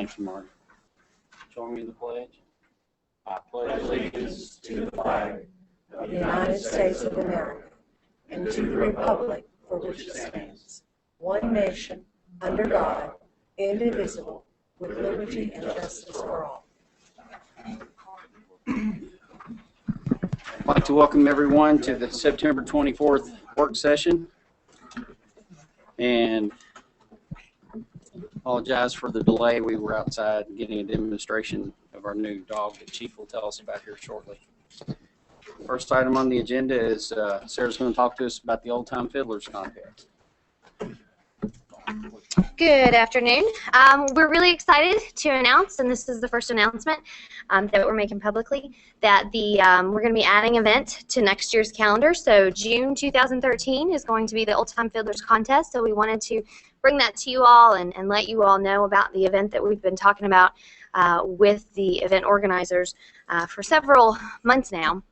Thank you, Marty. Join me in the pledge. I pledge allegiance to the flag of the United States of America and to the republic for which it stands, one nation, under God, indivisible, with liberty and justice for all. I'd like to welcome everyone to the September 24th work session, and apologize for the delay. We were outside getting a demonstration of our new dog that Chief will tell us about here shortly. First item on the agenda is Sarah's going to talk to us about the Old Time Fiddlers contest. Good afternoon. We're really excited to announce, and this is the first announcement that we're making publicly, that we're going to be adding an event to next year's calendar. So June 2013 is going to be the Old Time Fiddlers contest. So we wanted to bring that to you all and let you all know about the event that we've been talking about with the event organizers for several months now,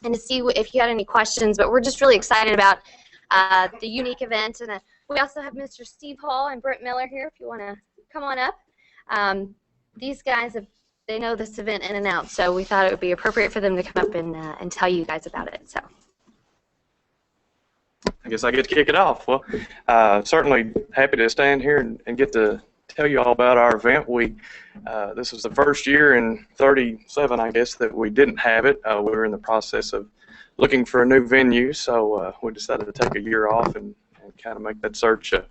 and to see if you had any questions. But we're just really excited about the unique event. And we also have Mr. Steve Hall and Brent Miller here if you want to come on up. These guys, they know this event in and out, so we thought it would be appropriate for them to come up and tell you guys about it. So I guess I get to kick it off. Well, certainly happy to stand here and get to tell you all about our event. This was the first year in 37, I guess, that we didn't have it. We were in the process of looking for a new venue, so we decided to take a year off and kind of make that search a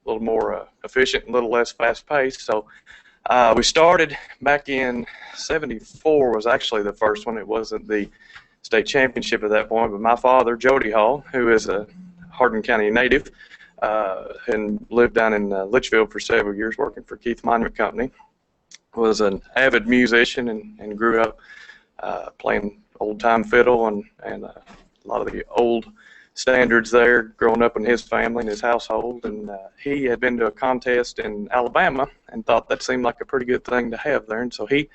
little more efficient and a little less fast-paced. So we started back in '74 was actually the first one. It wasn't the state championship at that point, but my father, Jody Hall, who is a Hardin County native and lived down in Litchfield for several years working for Keith Monument Company, was an avid musician and grew up playing old-time fiddle and a lot of the old standards there growing up in his family and his household. And he had been to a contest in Alabama and thought that seemed like a pretty good thing to have there. And so he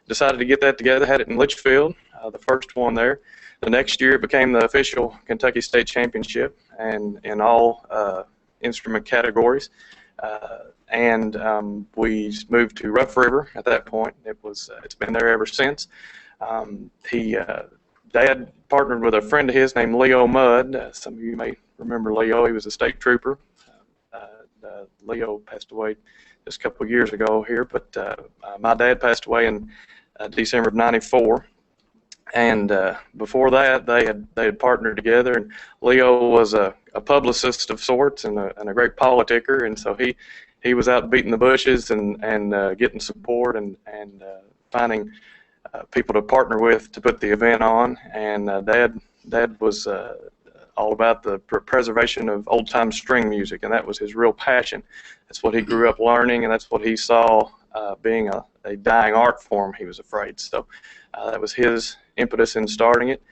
decided to get that together, had it in Litchfield, the first one there. The next year it became the official Kentucky State Championship, and in all instrument categories. We moved to Rough River at that point. It's been there ever since. Dad partnered with a friend of his named Leo Mudd. Some of you may remember Leo. He was a state trooper. Leo passed away just a couple of years ago here, but my dad passed away in December of '94. And before that, they had partnered together, and Leo was a publicist of sorts and a great politicker, and so he was out beating the bushes and getting support and finding people to partner with to put the event on. And Dad was all about the preservation of old-time string music, and that was his real passion. That's what he grew up learning, and that's what he saw being a dying art form, he was afraid. So that was his impetus in starting it,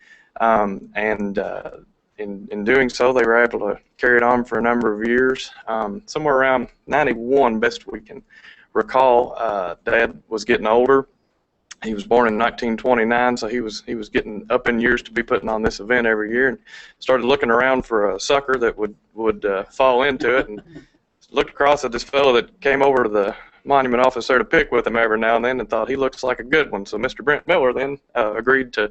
in doing so, they were able to carry it on for a number of years. Somewhere around '91, best we can recall, Dad was getting older. He was born in 1929, so he was getting up in years to be putting on this event every year, and started looking around for a sucker that would fall into it, and looked across at this fellow that came over to the monument office there to pick with him every now and then, and thought he looks like a good one. So Mr. Brent Miller then agreed to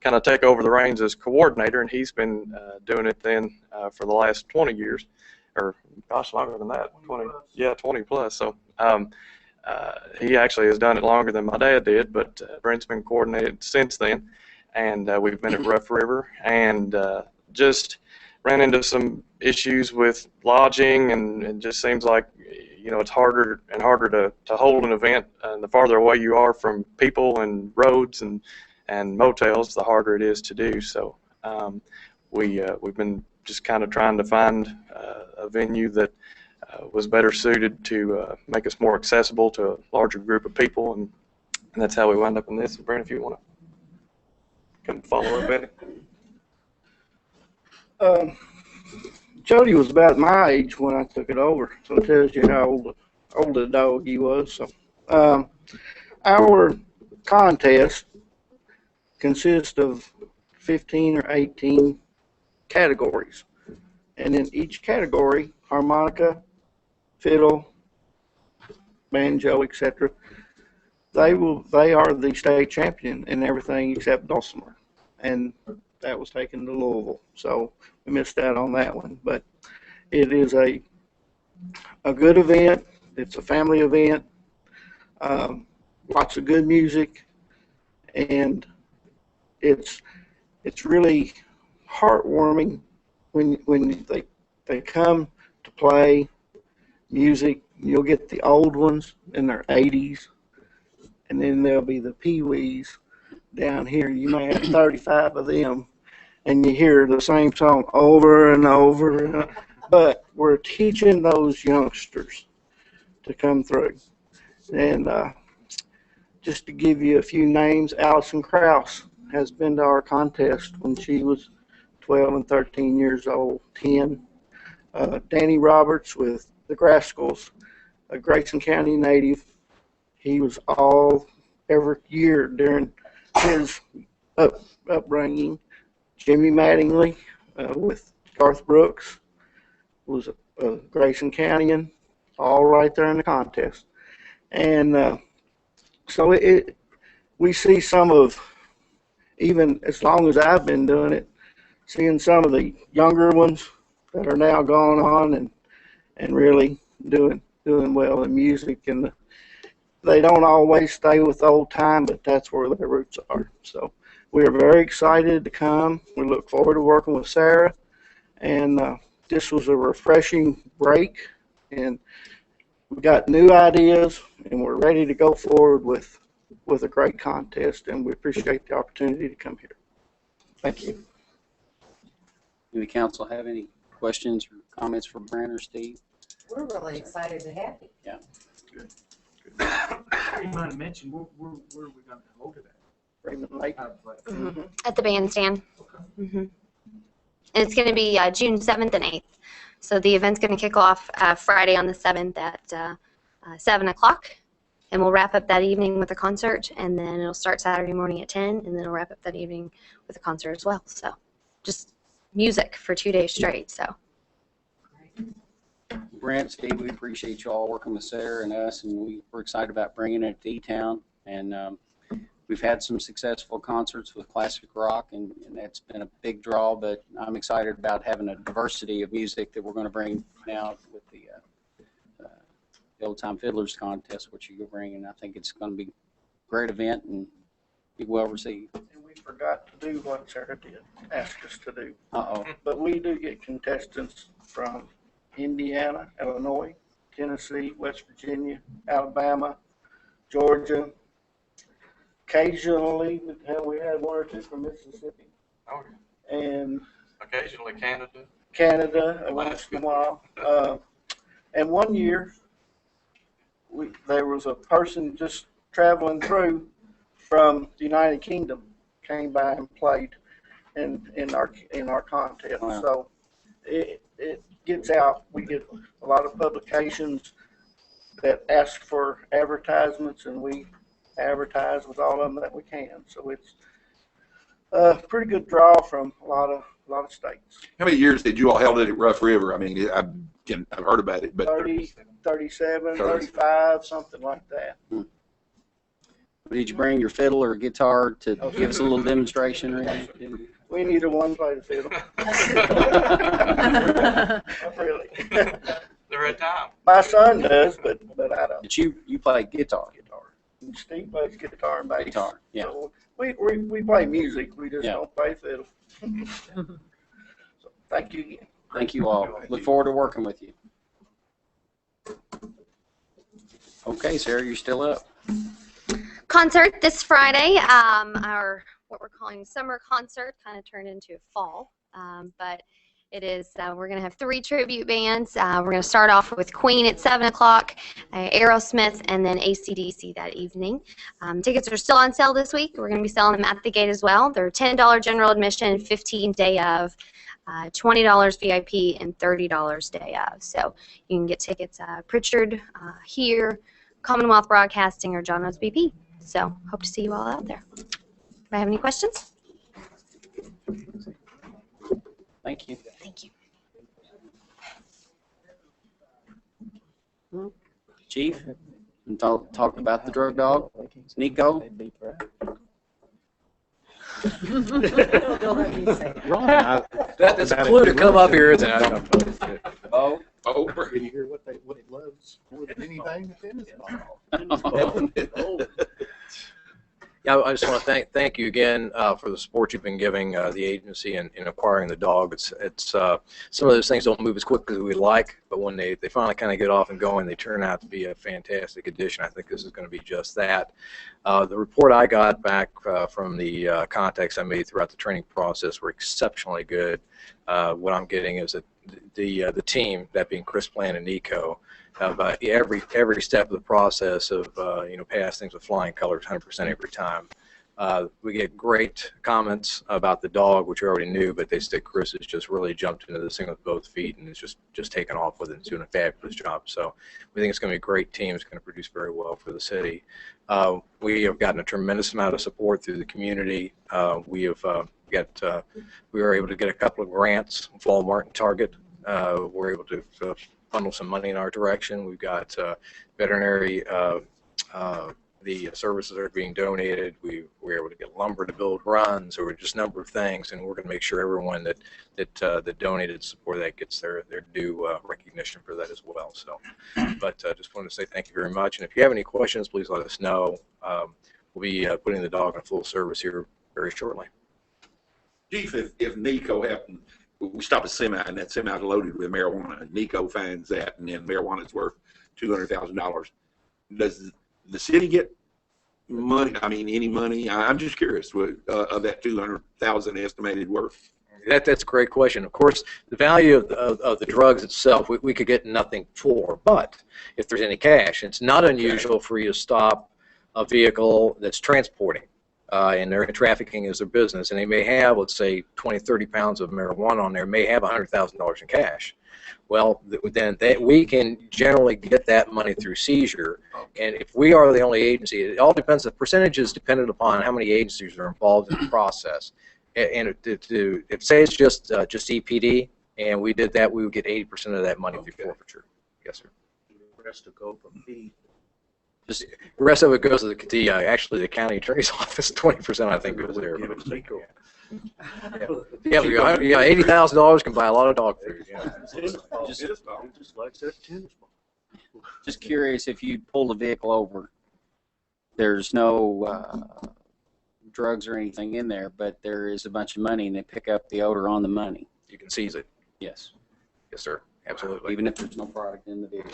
kind of take over the reins as coordinator, and he's been doing it then for the last 20 years, or gosh, longer than that, 20 plus. So he actually has done it longer than my dad did, but Brent's been coordinated since then, and we've been at Rough River, and just ran into some issues with lodging, and it just seems like it's harder and harder to hold an event, and the farther away you are from people and roads and motels, the harder it is to do. So we've been just kind of trying to find a venue that was better suited to make us more accessible to a larger group of people, and that's how we wound up in this. Brent, if you want to come follow up at it. Jody was about my age when I took it over, so it tells you how old the dog he was. So, our contest consists of 15 or 18 categories, and in each category, harmonica, fiddle, banjo, etc. They are the state champion in everything except dulcimer, and that was taken to Louisville. So we missed out on that one, but it is a good event. It's a family event. Lots of good music, and it's really heartwarming when they come to play music. You'll get the old ones in their 80s, and then there'll be the peewees down here. You may have 35 of them, and you hear the same song over and over. But we're teaching those youngsters to come through. And just to give you a few names, Allison Krause has been to our contest when she was 12 and 13 years old, 10. Danny Roberts with the Grascals, a Grayson County native. He was all every year during his upbringing. Jimmy Mattingly with Garth Brooks was a Grayson Countyan, all right there in the contest. And so we see some of, even as long as I've been doing it, seeing some of the younger ones that are now going on and really doing well in music. And they don't always stay with old time, but that's where their roots are. So we are very excited to come. We look forward to working with Sarah. And this was a refreshing break. And we got new ideas, and we're ready to go forward with a great contest. And we appreciate the opportunity to come here. Thank you. Do the council have any questions or comments for Brent or Steve? We're really excited to have you. Yeah. Good. You might have mentioned where are we going to hold it at? Raymond Lake. At the bandstand. And it's going to be June 7th and 8th. So the event's going to kick off Friday on the 7th at 7 o'clock. And we'll wrap up that evening with a concert. And then it'll start Saturday morning at 10. And then it'll wrap up that evening with a concert as well. So just music for 2 days straight. So. Brent, Steve, we appreciate you all working with Sarah and us, and we're excited about bringing it to E-Town. And we've had some successful concerts with classic rock, and that's been a big draw, but I'm excited about having a diversity of music that we're going to bring now with the Old Time Fiddlers Contest, which you're bringing. I think it's going to be a great event and be well received. And we forgot to do what Sarah did ask us to do. Uh-oh. But we do get contestants from Indiana, Illinois, Tennessee, West Virginia, Alabama, Georgia. Occasionally, we had one or two from Mississippi. Oh, And occasionally Canada. Canada, once in a while. And one year, there was a person just traveling through from the United Kingdom, came by and played in our contest. Wow. So it gets out. We get a lot of publications that ask for advertisements, and we advertise with all of them that we can. So it's a pretty good draw from a lot of states. How many years did you all held it at Rough River? I mean, I've heard about it, but 30, 37, 35, something like that. Did you bring your fiddle or guitar to give us a little demonstration or anything? We neither one play the fiddle. Not really. They're at time. My son does, but I don't. But you play guitar. And Steve plays guitar and bass. Guitar, yeah. So we play music. We just Yeah. don't play fiddle. So thank you again. Thank you all. Look forward to working with you. Okay, Sarah, you're still up. Concert this Friday. Our what we're calling summer concert kind of turned into a fall, but it is. We're going to have 3 tribute bands. We're going to start off with Queen at 7 o'clock, Aerosmith, and then AC/DC that evening. Tickets are still on sale this week. We're going to be selling them at the gate as well. They're $10 general admission, 15 day of, $20 VIP, and $30 day of. So you can get tickets Pritchard here, Commonwealth Broadcasting, or John O's BP. So hope to see you all out there. Do I have any questions? Thank you. Thank you. Chief, and talk about the drug dog, Nico. They'll let me say it. That's a clue to come up here, isn't it? Oh, Can you hear what it loves more than anything that's in his bottle? Yeah, I just want to thank you again for the support you've been giving the agency in acquiring the dog. It's some of those things don't move as quickly as we like, but when they finally kind of get off and going, they turn out to be a fantastic addition. I think this is going to be just that. The report I got back from the contacts I made throughout the training process were exceptionally good. What I'm getting is that the team, that being Chris Plant and Nico, every step of the process of pass things with flying colors 100% every time. We get great comments about the dog, which we already knew, but they say Chris has just really jumped into this thing with both feet and is just taken off with it and is doing a fabulous job. So we think it's going to be a great team. It's going to produce very well for the city. We have gotten a tremendous amount of support through the community. We were able to get a couple of grants, Walmart and Target. We're able to funnel some money in our direction. We've got veterinary, the services that are being donated. We were able to get lumber to build runs, or just a number of things, and we're going to make sure everyone that donated support that gets their due recognition for that as well. So, but just wanted to say thank you very much. And if you have any questions, please let us know. We'll be putting the dog in full service here very shortly. Chief, if Nico happened, we stop a semi and that semi is loaded with marijuana, and Nico finds that, and then marijuana is worth $200,000. Does the city get money? I mean, any money? I'm just curious of that $200,000 estimated worth. That's a great question. Of course, the value of the drugs itself, we could get nothing for, but if there's any cash, it's not unusual for you to stop a vehicle that's transporting. And their trafficking is their business, and they may have, let's say, 20, 30 pounds of marijuana on there, may have $100,000 in cash. Well, then we can generally get that money through seizure, and if we are the only agency, it all depends. The percentage is dependent upon how many agencies are involved in the process. And if say it's just EPD, and we did that, we would get 80% of that money through forfeiture. Yes, sir. The rest to go from me. The rest of it goes to actually the county attorney's office. 20%, I think, goes there. Give it to Nico. Yeah, $80,000 can buy a lot of dog food. Yeah. Just curious, if you pull the vehicle over, there's no drugs or anything in there, but there is a bunch of money, and they pick up the odor on the money. You can seize it. Yes. Yes, sir. Absolutely. Even if there's no product in the vehicle.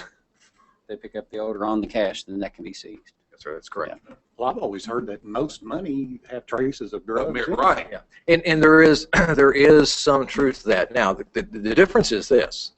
They pick up the odor on the cash, then that can be seized. Yes, sir. That's correct. Yeah. Well, I've always heard that most money have traces of drugs. Right. Yeah. And there is some truth to that. Now, the difference is this,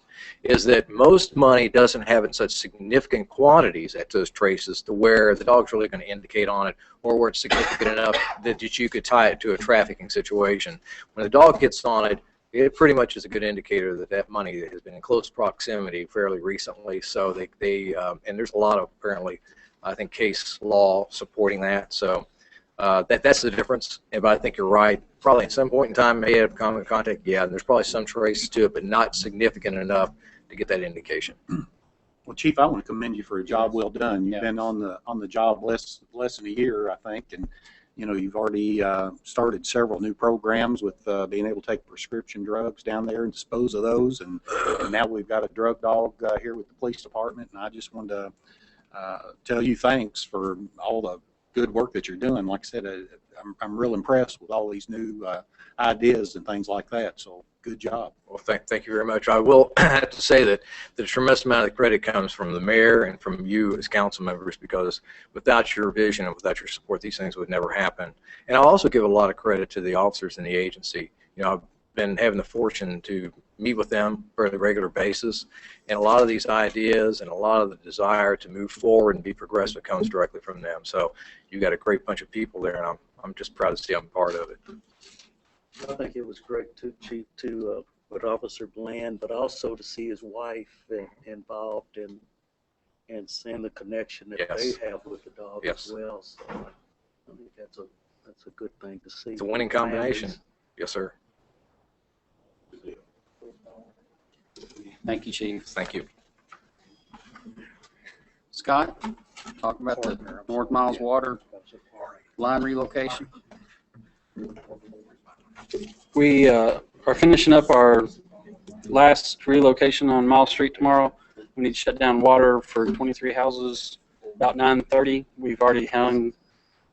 is that most money doesn't have in such significant quantities at those traces to where the dog's really going to indicate on it, or where it's significant enough that you could tie it to a trafficking situation. When the dog gets on it, it pretty much is a good indicator that money has been in close proximity fairly recently. So and there's a lot of, apparently, I think, case law supporting that. So that's the difference. But I think you're right. Probably at some point in time may have common contact. Yeah, and there's probably some trace to it, but not significant enough to get that indication. Well, Chief, I want to commend you for a job well done. You've Yeah. been on the job less than a year, I think, and you've already started several new programs with being able to take prescription drugs down there and dispose of those, and now we've got a drug dog here with the police department, and I just wanted to tell you thanks for all the good work that you're doing. Like I said, I'm real impressed with all these new ideas and things like that, so good job. Well, thank you very much. I will have to say that the tremendous amount of the credit comes from the mayor and from you as council members, because without your vision and without your support, these things would never happen. And I'll also give a lot of credit to the officers in the agency. I've been having the fortune to meet with them on a fairly regular basis, and a lot of these ideas and a lot of the desire to move forward and be progressive comes directly from them. So you've got a great bunch of people there, and I'm just proud to see I'm part of it. I think it was great too, Chief, with Officer Bland, but also to see his wife involved and seeing the connection that Yes. they have with the dog Yes. as well. So I think that's a good thing to see. It's a winning combination. Yes, sir. Thank you, Chief. Thank you. Scott? talk about the North Miles Water line relocation. We are finishing up our last relocation on Miles Street tomorrow. We need to shut down water for 23 houses about 9:30. We've already hung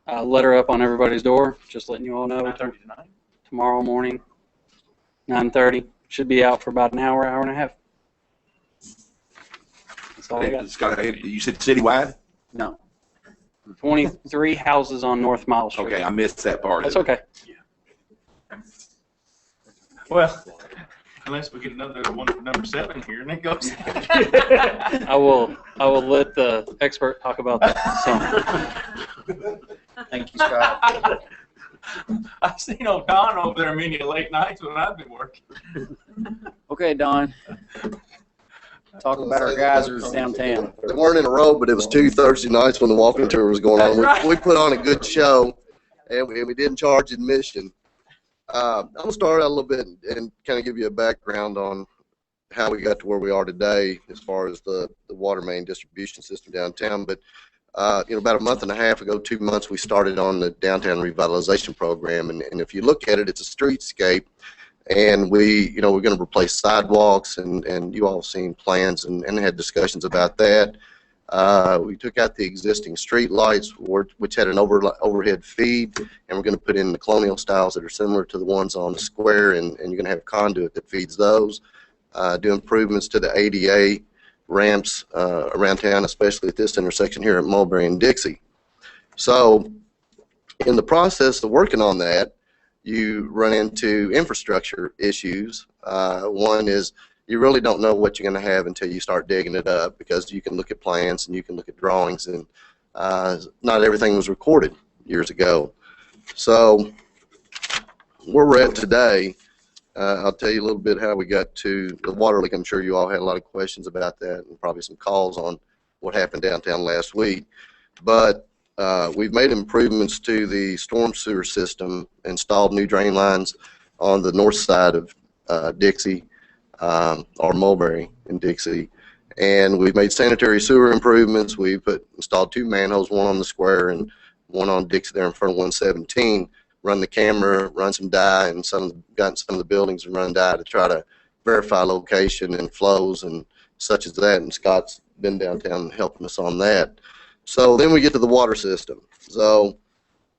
a letter up on everybody's door, just letting you all know. 9:30 tonight. Tomorrow morning, 9:30. Should be out for about an hour, hour and a half. That's all I got. Scott, you said citywide? No. 23 houses on North Miles Street. Okay, I missed that part. That's okay. Well, unless we get another one for number 7 here, and it goes. I will let the expert talk about that. Thank you, Scott. I've seen old Don over there many late nights when I've been working. Okay, Don. Talk about our geysers downtown. They weren't in a row, but it was 2 Thursday nights when the walking tour was going on. We put on a good show, and we didn't charge admission. I'm going to start out a little bit and kind of give you a background on how we got to where we are today as far as the water main distribution system downtown. But about a month and a half ago, 2 months, we started on the downtown revitalization program. And if you look at it, it's a streetscape. And we're going to replace sidewalks, and you all have seen plans and had discussions about that. We took out the existing street lights, which had an overhead feed, and we're going to put in the colonial styles that are similar to the ones on the square, and you're going to have conduit that feeds those. Do improvements to the ADA ramps around town, especially at this intersection here at Mulberry and Dixie. So in the process of working on that, you run into infrastructure issues. One is you really don't know what you're going to have until you start digging it up, because you can look at plans and you can look at drawings, and not everything was recorded years ago. So where we're at today, I'll tell you a little bit how we got to the water leak. I'm sure you all had a lot of questions about that and probably some calls on what happened downtown last week. But we've made improvements to the storm sewer system, installed new drain lines on the north side of Dixie, or Mulberry and Dixie, and we've made sanitary sewer improvements. We've installed 2 manholes, one on the square and one on Dixie there in front of 117. Run the camera, run some dye, and gotten some of the buildings and run dye to try to verify location and flows and such as that. And Scott's been downtown helping us on that. So then we get to the water system. So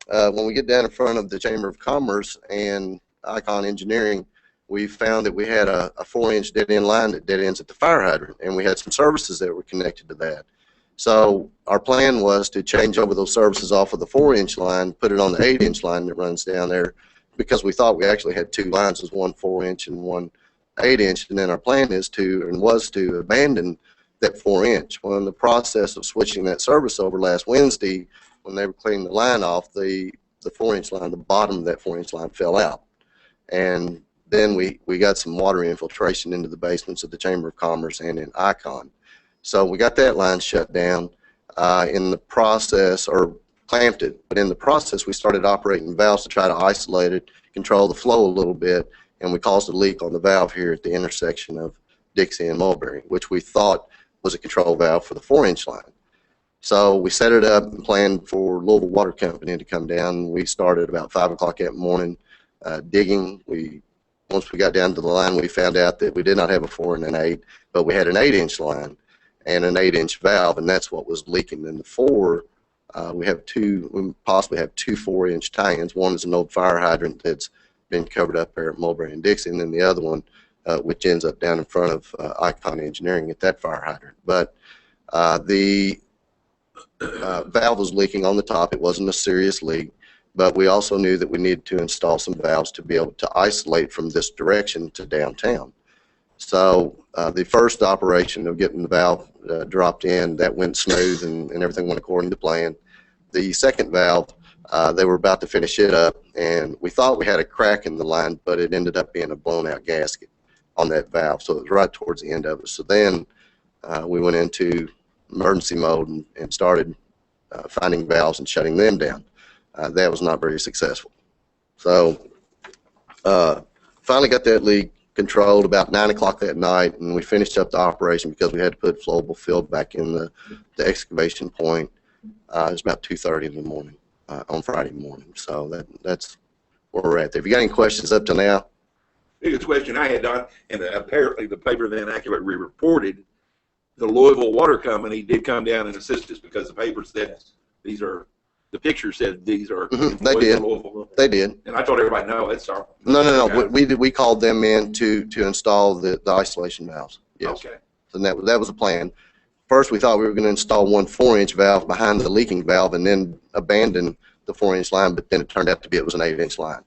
when we get down in front of the Chamber of Commerce and Icon Engineering, we found that we had a 4-inch dead-end line that dead ends at the fire hydrant, and we had some services that were connected to that. So our plan was to change over those services off of the 4-inch line, put it on the 8-inch line that runs down there, because we thought we actually had 2 lines, was one 4-inch and one 8-inch, and then our plan was to abandon that 4-inch. Well, in the process of switching that service over last Wednesday, when they were cleaning the line off, the 4-inch line, the bottom of that 4-inch line fell out. And then we got some water infiltration into the basements of the Chamber of Commerce and in Icon. So we got that line shut down in the process, or clamped it, but in the process we started operating valves to try to isolate it, control the flow a little bit, and we caused a leak on the valve here at the intersection of Dixie and Mulberry, which we thought was a control valve for the 4-inch line. So we set it up and planned for Louisville Water Company to come down. We started about 5 o'clock that morning digging. Once we got down to the line, we found out that we did not have a 4 and an 8, but we had an 8-inch line and an 8-inch valve, and that's what was leaking. In the 4, we possibly have 2 4-inch tie-ins. One is an old fire hydrant that's been covered up there at Mulberry and Dixie, and then the other one, which ends up down in front of Icon Engineering at that fire hydrant. But the valve was leaking on the top. It wasn't a serious leak, but we also knew that we needed to install some valves to be able to isolate from this direction to downtown. So the first operation of getting the valve dropped in, that went smooth, and everything went according to plan. The second valve, they were about to finish it up, and we thought we had a crack in the line, but it ended up being a blown out gasket on that valve, so it was right towards the end of it. So then we went into emergency mode and started finding valves and shutting them down. That was not very successful. So finally got that leak controlled about 9 o'clock that night, and we finished up the operation because we had to put flowable fill back in the excavation point. It's about 2:30 in the morning on Friday morning. So that's where we're at there. If you got any questions up to now? Biggest question I had, Don, and apparently the paper then accurately reported the Louisville Water Company did come down and assist us because the paper said these are, the picture said these are. They did. Louisville. They did. And I told everybody, no, that's our. No. We called them in to install the isolation valves. Yes. Okay. So that was the plan. First, we thought we were going to install one 4-inch valve behind the leaking valve and then abandon the 4-inch line, but then it turned out to be it was an 8-inch line.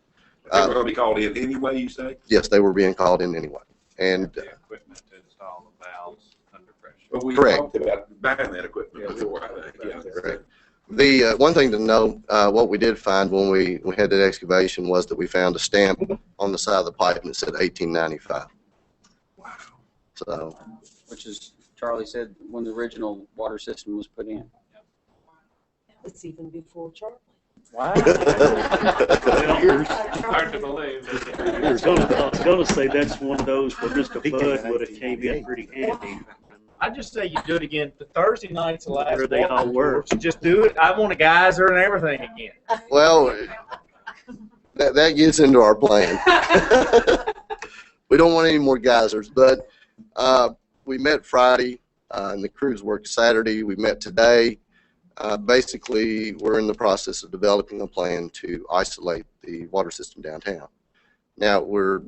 They were going to be called in anyway, you say? Yes, they were being called in anyway. And The equipment to install the valves under pressure. But we Correct. talked about buying that equipment before, I think. Yeah. Correct. The one thing to note, what we did find when we had that excavation was that we found a stamp on the side of the pipe and it said 1895. Wow. So, Which is, Charlie said, when the original water system was put in. It's even before Charlie. Wow. Hard to believe. I was gonna say that's one of those where Mr. Bud would have came in pretty handy. I just say you do it again. The Thursday night's the last. Where they all walk were. tours. Just do it. I want a geyser and everything again. well, that gets into our plan. We don't want any more geysers, but we met Friday and the crews worked Saturday. We met today. Basically, we're in the process of developing a plan to isolate the water system downtown. Now, we're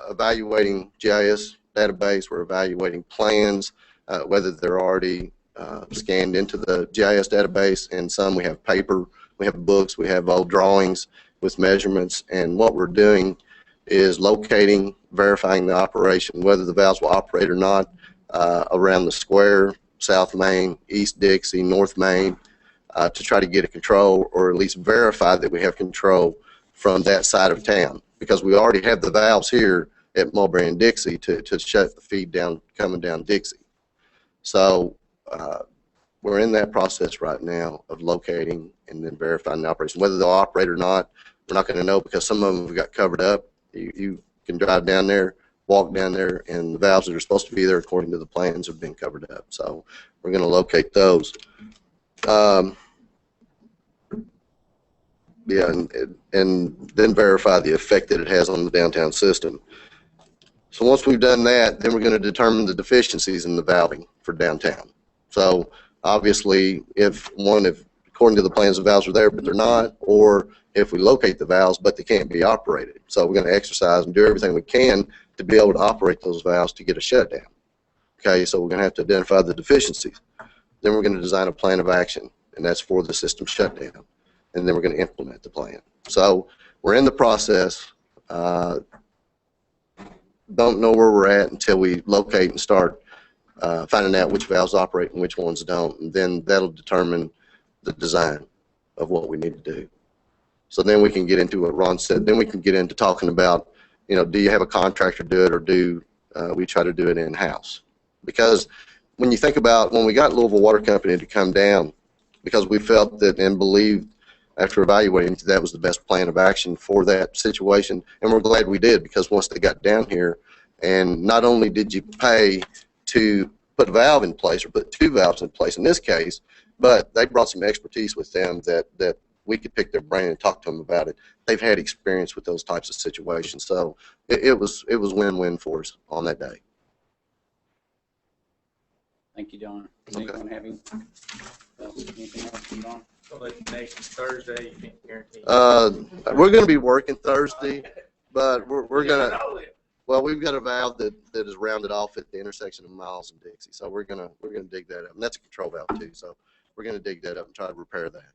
evaluating GIS database. We're evaluating plans, whether they're already scanned into the GIS database, and some we have paper, we have books, we have old drawings with measurements, and what we're doing is locating, verifying the operation, whether the valves will operate or not, around the square, South Main, East Dixie, North Main, to try to get a control, or at least verify that we have control from that side of town, because we already have the valves here at Mulberry and Dixie to shut the feed down coming down Dixie. So we're in that process right now of locating and then verifying the operation. Whether they'll operate or not, we're not going to know, because some of them have got covered up. You can drive down there, walk down there, and the valves that are supposed to be there according to the plans have been covered up. So we're going to locate those. Yeah, and then verify the effect that it has on the downtown system. So once we've done that, then we're going to determine the deficiencies in the valving for downtown. So obviously, if according to the plans, the valves are there but they're not, or if we locate the valves but they can't be operated. So we're going to exercise and do everything we can to be able to operate those valves to get a shutdown. Okay, so we're going to have to identify the deficiencies. Then we're going to design a plan of action, and that's for the system shutdown. And then we're going to implement the plan. So we're in the process. Don't know where we're at until we locate and start finding out which valves operate and which ones don't. And then that'll determine the design of what we need to do. So then we can get into what Ron said. Then we can get into talking about, do you have a contractor do it, or do we try to do it in-house? Because when you think about when we got Louisville Water Company to come down, because we felt that and believed after evaluating that was the best plan of action for that situation, and we're glad we did, because once they got down here, and not only did you pay to put a valve in place or put 2 valves in place in this case, but they brought some expertise with them that we could pick their brain and talk to them about it. They've had experience with those types of situations, so it was win-win for us on that day. Thank you, Don. Does Okay. anyone have anything else, Don? So like next Thursday, you can't guarantee. We're going to be working Thursday, but we're going to. Well, we've got a valve that is rounded off at the intersection of Miles and Dixie, so we're gonna dig that up, and that's a control valve too. So we're gonna dig that up and try to repair that.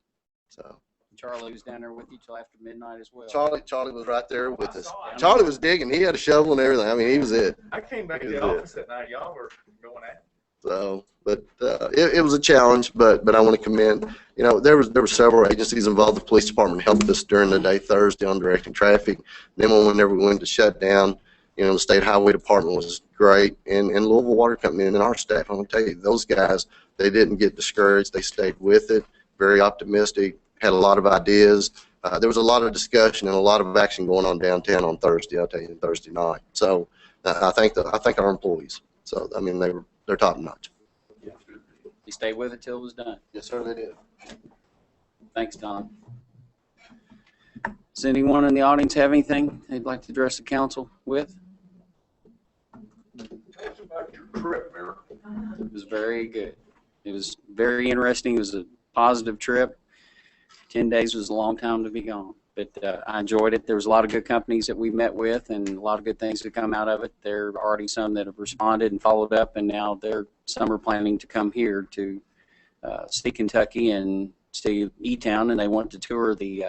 So Charlie was down there with you till after midnight as well. Charlie was right there with us. Charlie was digging. He had a shovel and everything. I mean, he was it. I came back to the office that night. Y'all were going at it. So, but it was a challenge. But I want to commend. There were several agencies involved. The police department helped us during the day Thursday on directing traffic. Then whenever we went to shut down, the state highway department was great, and Louisville Water Company and our staff. I'm gonna tell you, those guys, they didn't get discouraged. They stayed with it. Very optimistic. Had a lot of ideas. There was a lot of discussion and a lot of action going on downtown on Thursday. I'll tell you, Thursday night. So I think our employees. So I mean, they're top notch. They stayed with it till it was done. Yes, sir, they did. Thanks, Don. Does anyone in the audience have anything they'd like to address the council with? Ask about your trip, Mayor. It was very good. It was very interesting. It was a positive trip. 10 days was a long time to be gone, but I enjoyed it. There was a lot of good companies that we met with and a lot of good things that come out of it. There are already some that have responded and followed up, and now some are planning to come here to see Kentucky and see E-Town, and they want to tour the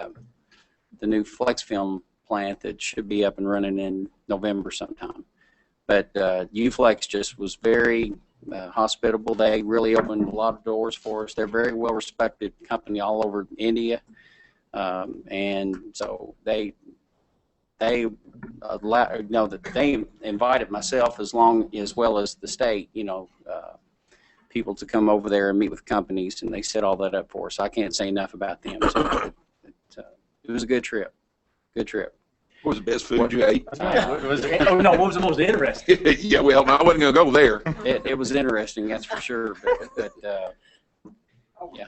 new Flex Film plant that should be up and running in November sometime. But U-Flex just was very hospitable. They really opened a lot of doors for us. They're a very well-respected company all over India, and so they know that they invited myself as well as the state, people to come over there and meet with companies, and they set all that up for us. I can't say enough about them. So it was a good trip. Good trip. What was the best food you ate? What was the most interesting? Yeah, well, I wasn't going to go there. It was interesting, that's for sure. But yeah.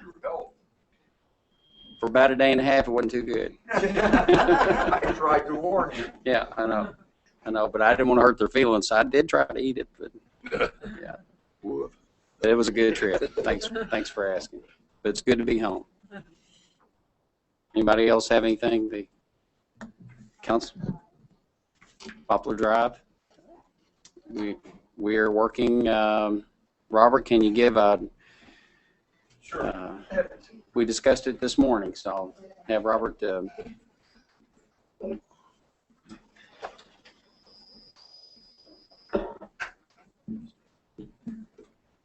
For about a day and a half, it wasn't too good. I tried to warn you. Yeah, I know, but I didn't want to hurt their feelings, so I did try to eat it. But yeah, but it was a good trip. Thanks for asking. But it's good to be home. Anybody else have anything? The council, Poplar Drive. We are working. Robert, can you give a? Sure. We discussed it this morning, so I'll have Robert.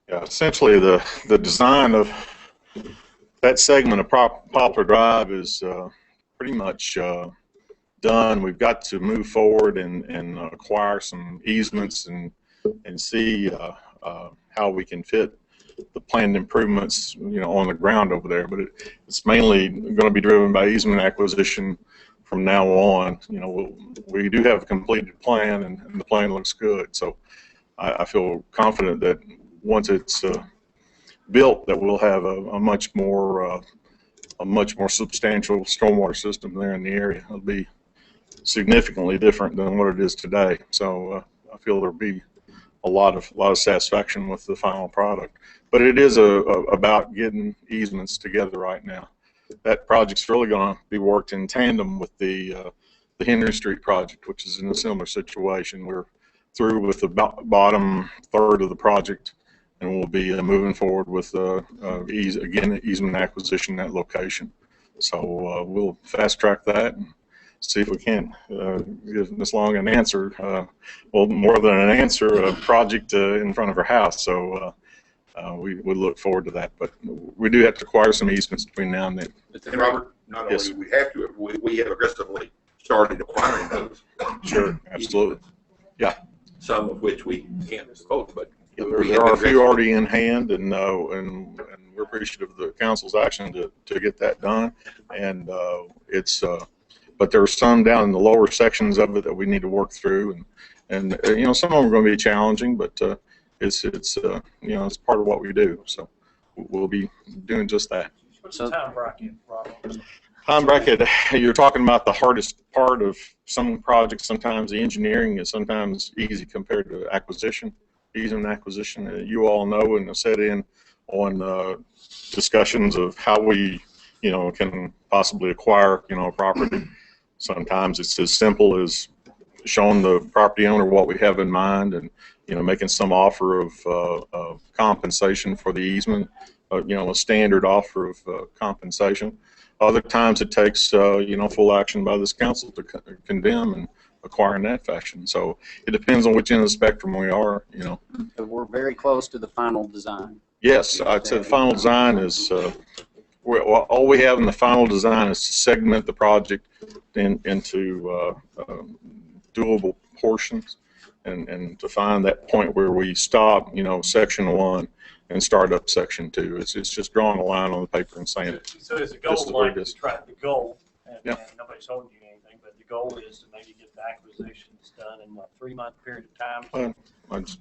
Yeah, essentially the design of that segment of Poplar Drive is pretty much done. We've got to move forward and acquire some easements and see how we can fit the planned improvements, on the ground over there. But it's mainly going to be driven by easement acquisition from now on. We do have a completed plan, and the plan looks good. So I feel confident that once it's built, that we'll have a much more substantial stormwater system there in the area. It'll be significantly different than what it is today. So I feel there'll be a lot of satisfaction with the final product. But it is about getting easements together right now. That project's really going to be worked in tandem with the Henry Street project, which is in a similar situation. We're through with the bottom third of the project, and we'll be moving forward with easement acquisition at that location. So we'll fast track that and see if we can give Ms. Long an answer. Well, more than an answer, a project in front of her house. So we look forward to that. But we do have to acquire some easements between now and then. And Robert, not only we have to, we have aggressively started acquiring those. Sure, absolutely. Yeah. Some of which we can't vote, but there are a few already in hand, and we're appreciative of the council's action to get that done. And but there are some down in the lower sections of it that we need to work through, and some of them are going to be challenging, but it's part of what we do. So we'll be doing just that. What's the time bracket, Robert? Time bracket, you're talking about the hardest part of some projects. Sometimes the engineering is sometimes easy compared to easement acquisition. You all know and have set in on discussions of how we, can possibly acquire, a property. Sometimes it's as simple as showing the property owner what we have in mind and, making some offer of compensation for the easement, a standard offer of compensation. Other times it takes, full action by this council to condemn and acquire in that fashion. So it depends on which end of the spectrum we are, But we're very close to the final design. Yes, I'd say the final design is, all we have in the final design is to segment the project into doable portions and to find that point where we stop, section 1 and start up section 2. It's just drawing a line on the paper and saying, So there's a goal line to track the goal, and yeah. nobody's holding you anything, but the goal is to maybe get the acquisitions done in a 3-month period of time.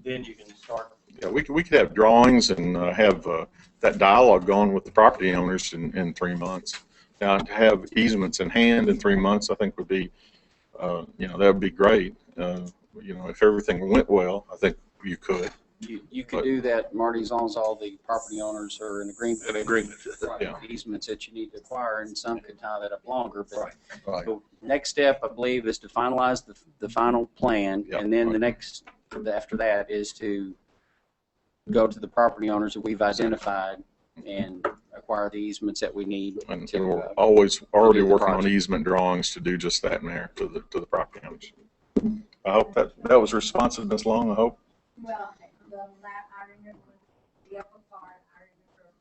Then you can start. Yeah, we could have drawings and have that dialogue going with the property owners in 3 months. Now, to have easements in hand in 3 months, I think would be, that would be great. If everything went well, I think you could. You could do that, Marty, as long as all the property owners are in agreement. Yeah. Easements that you need to acquire, and some could tie that up longer. But Right. the next step, I believe, is to finalize the final plan, and then the next after that is to go to the property owners that we've identified and acquire the easements that we need. And to, we're always already do the working on project. easement drawings to do just that, Mayor, to the property owners. I hope that was responsive, Ms. Long, I hope. Well, I remember the upper part, I remember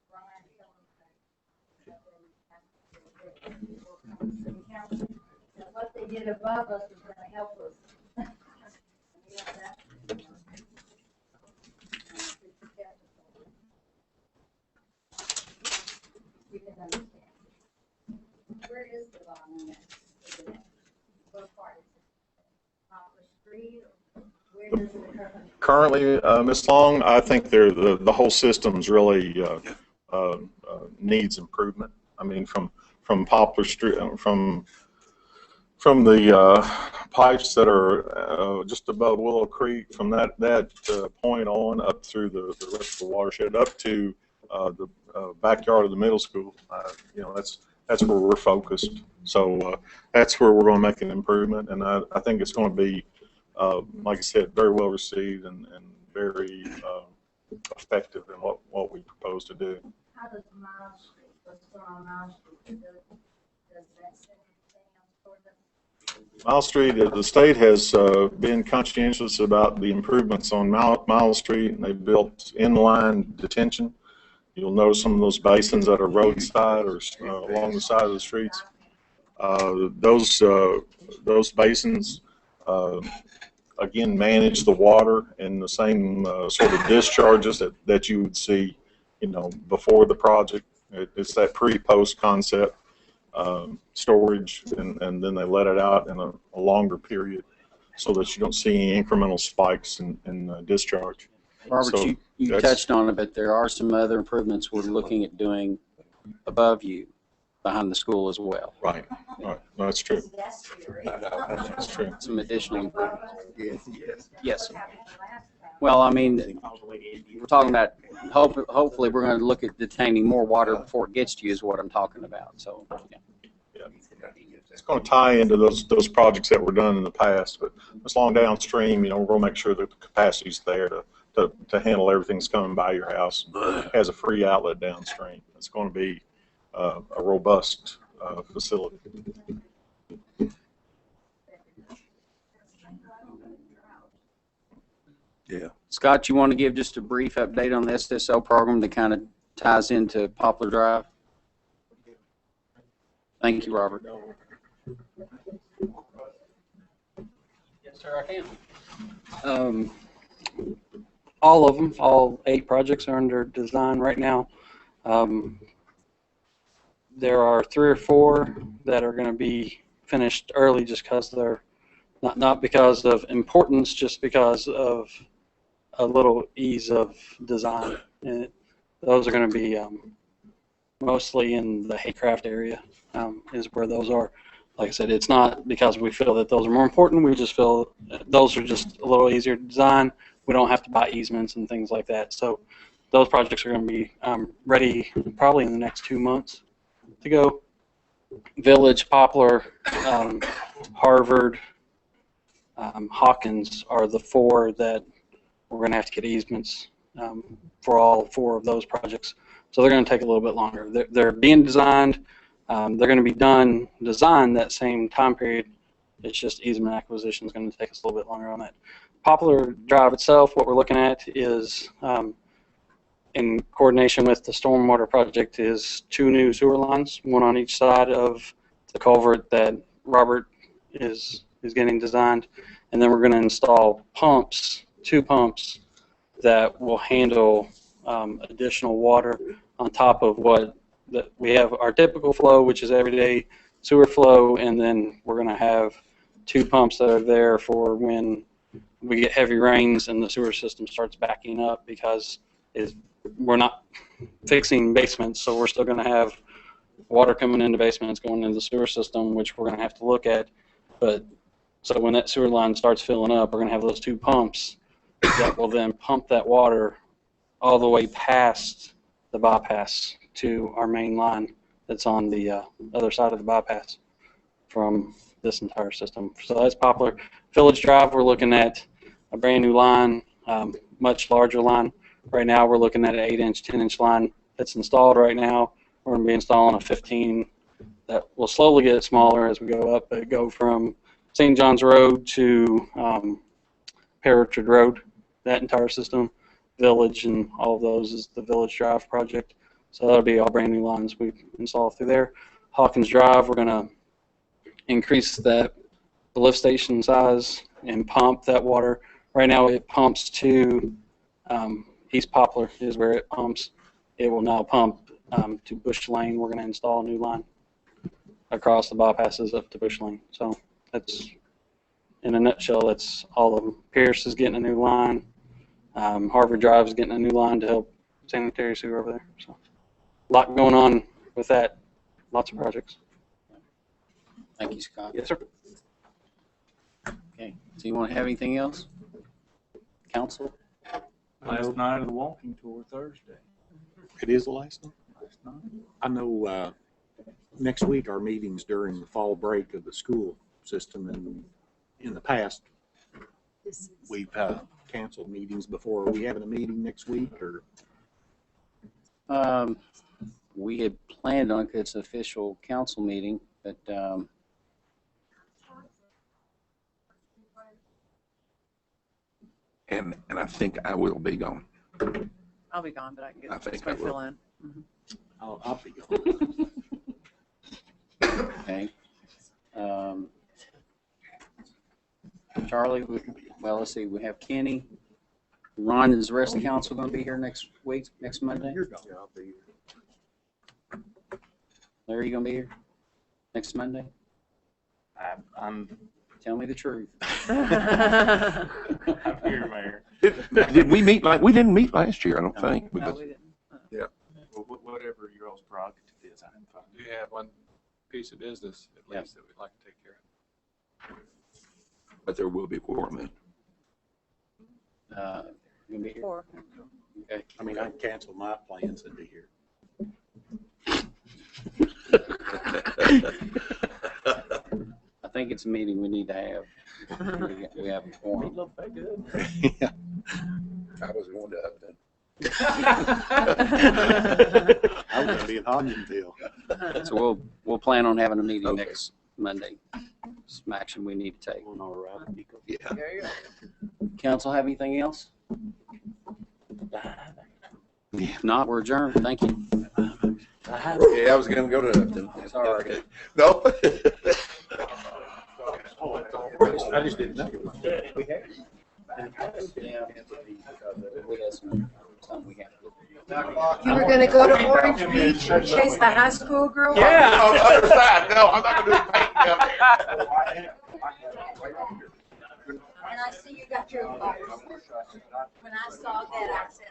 Brian Hill. And what they did above us is going to help us. You can understand. Where is the bottom next? What part is it? Poplar Street? Where does it occur? Currently, Ms. Long, I think the whole system's really needs improvement. I mean, from Poplar Street, from the pipes that are just above Willow Creek, from that point on up through the rest of the watershed, up to the backyard of the middle school. That's where we're focused. So that's where we're going to make an improvement, and I think it's going to be, like I said, very well received and very effective in what we propose to do. How does Miles Street, what's going on Miles Street, does that set anything else for them? Miles Street, the state has been conscientious about the improvements on Miles Street, and they built inline detention. You'll notice some of those basins that are roadside or along the side of the streets. Those basins, again, manage the water in the same sort of discharges that you would see, before the project. It's that pre-post concept. Storage, and then they let it out in a longer period so that you don't see any incremental spikes in discharge. Robert, So you touched on it, but there are some other improvements we're looking at doing above you, behind the school as well. Right. No, that's true. That's true. Some additional improvements. Yes. Yes. Well, I mean, we're talking about, hopefully we're going to look at detaining more water before it gets to you is what I'm talking about. So, yeah. It's going to tie into those projects that were done in the past, but as long downstream, we're going to make sure that the capacity's there to handle everything that's coming by your house. It has a free outlet downstream. It's going to be a robust facility. Yeah. Scott, you want to give just a brief update on the SSL program that kind of ties into Poplar Drive? Thank you, Robert. Yes, sir, I can. All of them, all 8 projects are under design right now. There are 3 or 4 that are going to be finished early just because they're not because of importance, just because of a little ease of design. And those are going to be mostly in the Haycraft area is where those are. Like I said, it's not because we feel that those are more important. We just feel those are just a little easier to design. We don't have to buy easements and things like that. So those projects are going to be ready probably in the next 2 months to go. Village, Poplar, Harvard, Hawkins are the 4 that we're going to have to get easements for all 4 of those projects. So they're going to take a little bit longer. They're being designed. They're going to be designed that same time period. It's just easement acquisition is going to take us a little bit longer on that. Poplar Drive itself, what we're looking at is, in coordination with the stormwater project, is 2 new sewer lines, 1 on each side of the culvert that Robert is getting designed, and then we're going to install pumps, 2 pumps that will handle additional water on top of what we have our typical flow, which is every day sewer flow, and then we're going to have 2 pumps that are there for when we get heavy rains and the sewer system starts backing up, because we're not fixing basements, so we're still going to have water coming into basements going into the sewer system, which we're going to have to look at. But so when that sewer line starts filling up, we're going to have those 2 pumps that will then pump that water all the way past the bypass to our main line that's on the other side of the bypass from this entire system. So that's Poplar. Village Drive, we're looking at a brand new line, much larger line. Right now we're looking at an 8-inch, 10-inch line that's installed right now. We're going to be installing a 15 that will slowly get smaller as we go up, but go from St. John's Road to Pear Orchard Road, that entire system. Village and all of those is the Village Drive project. So that'll be all brand new lines we install through there. Hawkins Drive, we're going to increase the lift station size and pump that water. Right now it pumps to East Poplar is where it pumps. It will now pump to Bush Lane. We're going to install a new line across the bypasses up to Bush Lane. So that's, in a nutshell, that's all of them. Pierce is getting a new line. Harvard Drive is getting a new line to help sanitary sewer over there. So a lot going on with that. Lots of projects. Thank you, Scott. Yes, sir. Okay. Do you want to have anything else? Council? Last night of the walking tour Thursday. It is the last night? Last night. I know next week our meetings during the fall break of the school system, and in the past we've canceled meetings before. Are we having a meeting next week, or? We had planned on it's an official council meeting, but and I think I will be gone. I'll be gone, but I can I get think somebody I will. fill in. I'll be gone. okay. Charlie, well, let's see. We have Kenny. Ron, is the rest of the council going to be here next week, next Monday? You're gone. Yeah, I'll be here. Larry, you going to be here next Monday? I'm Tell me the truth. I'm here, Mayor. Did we meet we didn't meet last year, I don't think. No, Because, we didn't. yeah. Whatever your all's prerogative is, I'm fine. We do have one piece of business at least that we'd like to take care of. But there will be quorum then. You going to be here? 4. Okay. I mean, I can cancel my plans and be here. I think it's a meeting we need to have. We have a quorum. Yeah. I was going to up then. I was going to be in Hodgenville. So we'll plan on having a meeting next Monday. Some action we need to take. Yeah. Council have anything else? If not, we're adjourned. Thank you. Yeah, I was going to go to Upton. Sorry. No. I just didn't know. Yeah. We had something we have to. You were going to go to Orange Beach and chase the high school girl? Yeah. On the other side. No, I'm not going to do painting up here. And I see you got your, when I saw that, I said,